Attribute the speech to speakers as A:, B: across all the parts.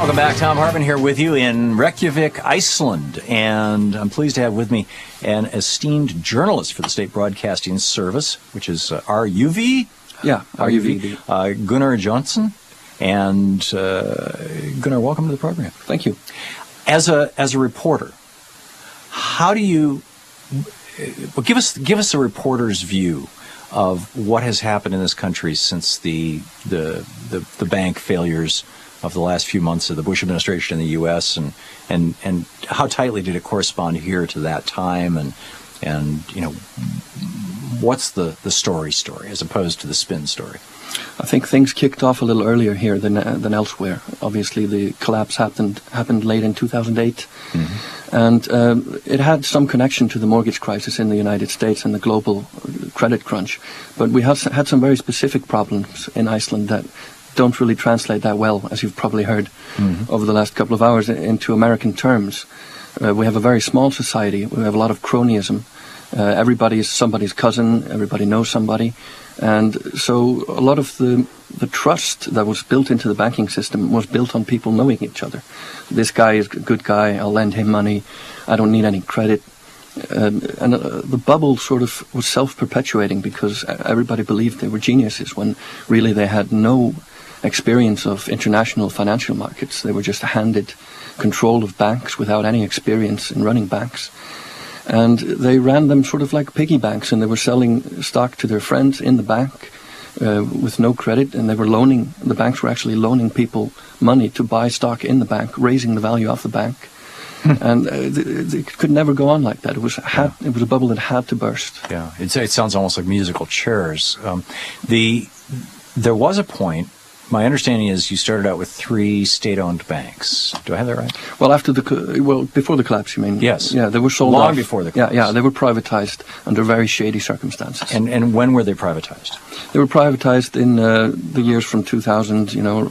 A: Welcome back. Thom Hartmann here with you in Reykjavik, Iceland. And I'm pleased to have with me an esteemed journalist for the State Broadcasting Service, which is RUV?
B: Yeah, RUV.
A: Gunnar Jonsson. And Gunnar, welcome to the program.
B: Thank you.
A: As a reporter, how do you... Well, give us a reporter's view of what has happened in this country since the bank failures of the last few months of the Bush administration in the U.S. and how tightly did it correspond here to that time and you know, what's the story as opposed to the spin story?
B: I think things kicked off a little earlier here than elsewhere. Obviously, the collapse happened late in 2008, and it had some connection to the mortgage crisis in the United States and the global credit crunch. But we have had some very specific problems in Iceland that don't really translate that well, as you've probably heard over the last couple of hours, into American terms. We have a very small society. We have a lot of cronyism. Everybody is somebody's cousin. Everybody knows somebody. And so a lot of the trust that was built into the banking system was built on people knowing each other. This guy is a good guy. I'll lend him money. I don't need any credit. And the bubble sort of was self-perpetuating because everybody believed they were geniuses when really they had no experience of international financial markets. They were just handed control of banks without any experience in running banks. And they ran them sort of like piggy banks, and they were selling stock to their friends in the bank with no credit, and the banks were actually loaning people money to buy stock in the bank, raising the value of the bank. And it could never go on like that. It was a bubble that had to burst.
A: Yeah, it sounds almost like musical chairs. There was a point. My understanding is you started out with 3 state-owned banks. Do I have that right?
B: Well, before the collapse, you mean?
A: Yes.
B: Yeah, they were sold
A: long
B: off.
A: Before the collapse.
B: Yeah, they were privatized under very shady circumstances.
A: And when were they privatized?
B: They were privatized in the years from 2000. You know,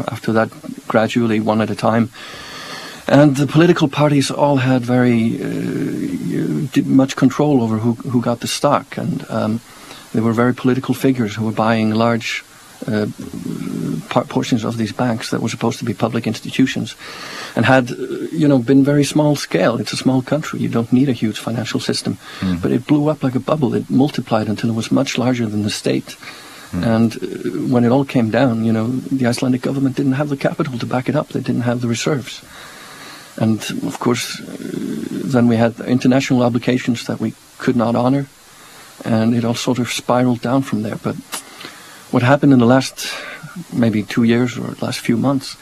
B: after that, gradually, one at a time. And the political parties all had very much control over who got the stock, and they were very political figures who were buying large portions of these banks that were supposed to be public institutions, and had been very small scale. It's a small country. You don't need a huge financial system, but it blew up like a bubble. It multiplied until it was much larger than the state. And when it all came down, the Icelandic government didn't have the capital to back it up. They didn't have the reserves. And of course, then we had international obligations that we could not honor, and it all sort of spiraled down from there. But what happened in the last maybe 2 years or last few months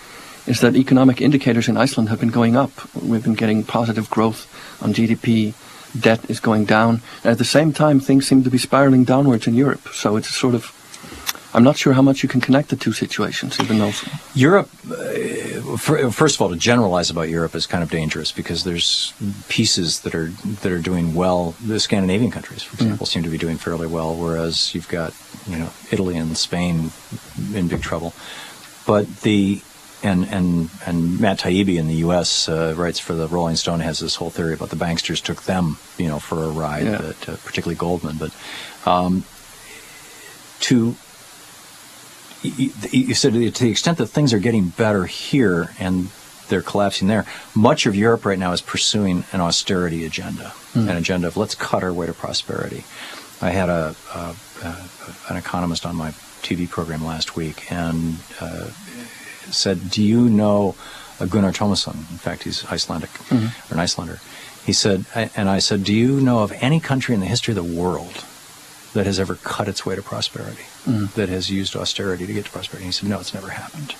B: is that economic indicators in Iceland have been going up. We've been getting positive growth on GDP, debt is going down, and at the same time things seem to be spiraling downwards in Europe. So it's sort of, I'm not sure how much you can connect the two situations, even though
A: Europe, first of all, to generalize about Europe is kind of dangerous because there's pieces that are doing well. The Scandinavian countries, for example, seem to be doing fairly well, whereas you've got Italy and Spain in big trouble. But and Matt Taibbi in the U.S. writes for the Rolling Stone, has this whole theory about the banksters took them for a ride, particularly Goldman. But you said to the extent that things are getting better here and they're collapsing there, much of Europe right now is pursuing an austerity agenda, an agenda of let's cut our way to prosperity. I had an economist on my TV program last week and said, do you know Gunnar Thomasson? In fact, he's Icelandic, or an Icelander. He said, and I said, do you know of any country in the history of the world that has ever cut its way to prosperity, that has used austerity to get to prosperity? And he said, no, it's never happened.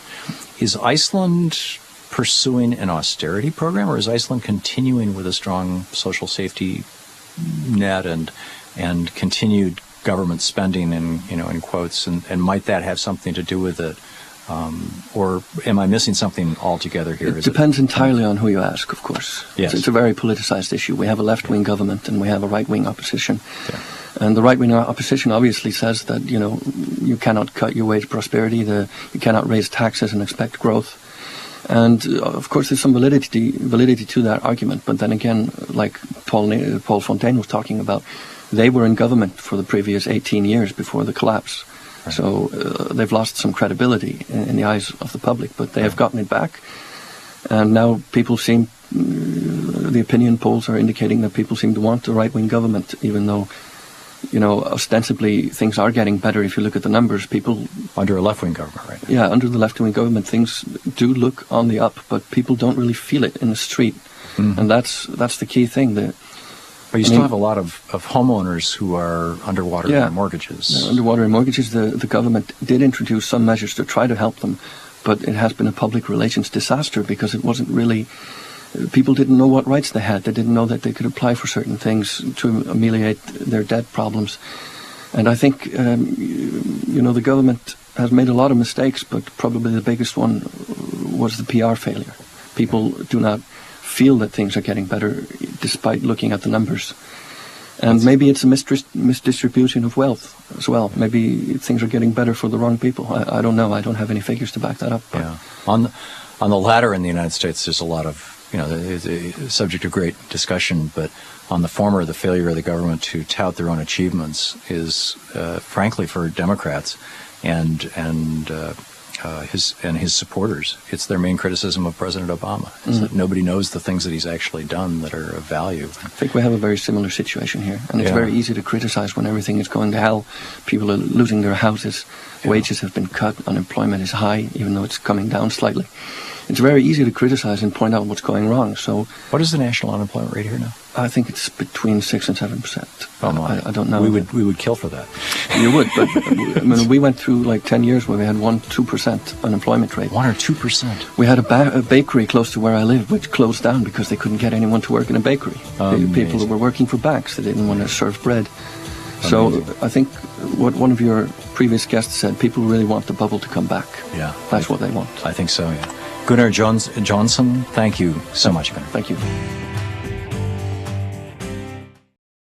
A: Is Iceland pursuing an austerity program, or is Iceland continuing with a strong social safety net and continued government spending, in quotes, and might that have something to do with it? Or am I missing something altogether here?
B: It depends entirely on who you ask, of course.
A: Yes.
B: It's a very politicized issue. We have a left-wing government and we have a right-wing opposition.
A: Yeah.
B: And the right-wing opposition obviously says that, you cannot cut your way to prosperity, you cannot raise taxes and expect growth. And, of course, there's some validity to that argument. But then again, like Paul Fontaine was talking about, they were in government for the previous 18 years before the collapse. Right. So they've lost some credibility in the eyes of the public, but they have gotten it back. And now people seem, the opinion polls are indicating that people seem to want a right-wing government, even though, ostensibly things are getting better. If you look at the numbers, people...
A: Under a left-wing government right now.
B: Yeah, under the left-wing government, things do look on the up, but people don't really feel it in the street. Mm-hmm. And that's the key thing.
A: But you still have a lot of homeowners who are underwater in their mortgages.
B: Underwater in mortgages. The government did introduce some measures to try to help them, but it has been a public relations disaster because it wasn't really... People didn't know what rights they had. They didn't know that they could apply for certain things to ameliorate their debt problems. And I think, the government has made a lot of mistakes, but probably the biggest one was the PR failure. People do not feel that things are getting better despite looking at the numbers. And maybe it's a misdistribution of wealth as well. Maybe things are getting better for the wrong people. I don't know. I don't have any figures to back that up. But.
A: Yeah. On the latter in the United States, there's a lot of, it's a subject of great discussion, but on the former, the failure of the government to tout their own achievements is, frankly, for Democrats and his supporters, it's their main criticism of President Obama, is that nobody knows the things that he's actually done that are of value.
B: I think we have a very similar situation here, and it's very easy to criticize when everything is going to hell. People are losing their houses, wages have been cut, unemployment is high, even though it's coming down slightly. It's very easy to criticize and point out what's going wrong. So,
A: what is the national unemployment rate here now?
B: I think it's between 6 and 7%.
A: Oh my!
B: I don't know.
A: We would kill for that.
B: You would, but I mean, we went through like 10 years where we had 1-2% unemployment rate.
A: 1 or 2%.
B: We had a bakery close to where I live, which closed down because they couldn't get anyone to work in a bakery. People who were working for banks, they didn't want to serve bread. So I think what one of your previous guests said, people really want the bubble to come back.
A: Yeah,
B: that's what they want.
A: I think so. Yeah. Gunnar Jonsson, thank you so much, Gunnar.
B: Thank you.